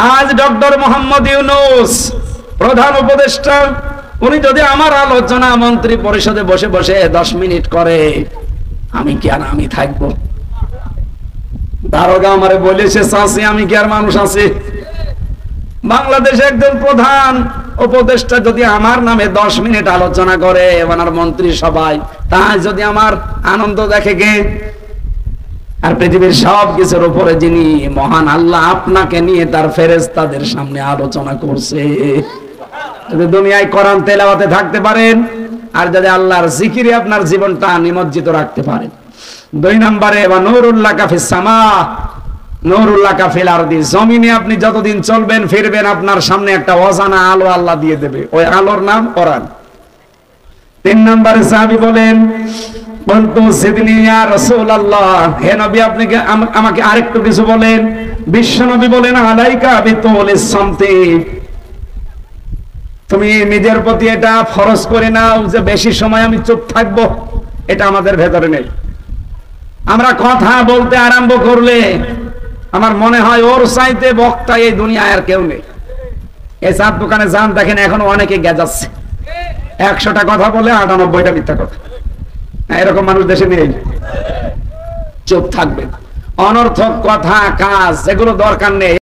আজ ডক্টর মোহাম্মদ ইউনূস প্রধান উপদেষ্টা, উনি যদি আমার আলোচনা মন্ত্রী পরিষদে বসে বসে 10 মিনিট করে, আমি কি আর আমি থাকবো? দারোগা আমারে বলেছে চাচি, আমি কি আর মানুষ আছি? বাংলাদেশে একজন প্রধান উপদেষ্টা যদি আমার নামে 10 মিনিট আলোচনা করে ওনার মন্ত্রী সবাই, তাই যদি আমার আনন্দ দেখে কে? আর পৃথিবীর সব কিছুর উপরে যিনি মহান আল্লাহ আপনাকে নিয়ে তার ফেরেশতাদের সামনে আলোচনা করছে। যদি দুনিয়ায় কোরআন তেলাওয়াতে থাকতে পারেন আর যদি আল্লাহর জিকিরে আপনার জীবনটা নিমজ্জিত রাখতে পারেন। 2 নম্বরে ওয়া নূরুল্লাহ কাফিস সামা নূরুল্লাহ কাফিল আরদি, জমিনে আপনি যতদিন চলবেন ফিরবেন আপনার সামনে একটা অজানা আলো আল্লাহ দিয়ে দেবে, ওই আলোর নাম কোরআন। 3 নম্বরে সাহাবী বলেন বলতো সিদনি ইয়া রাসূলুল্লাহ, হে নবী আপনি আমাকে আরেকটু কিছু বলেন। বিশ্ব নবী বলেন আলাইকা বিতুলিস সামতি, তুমি নিজের প্রতি এটা ফরজ করে নাও যে বেশি সময় আমি চুপ থাকবো। এটা আমাদের ভেতরে নেই। আমরা কথা বলতে আরম্ভ করলে আমার মনে হয় ওর চাইতে বক্তা এই দুনিয়ায় আর কেউ নেই। এই চার দোকানে যান দেখেন এখনো অনেকে গেজাচ্ছে, 100টা কথা বলে 98টা মিথ্যা কথা। এরকম মানুষ দেশে নেই। চুপ থাকবে, অনর্থক কথা কাজ এগুলো দরকার নেই।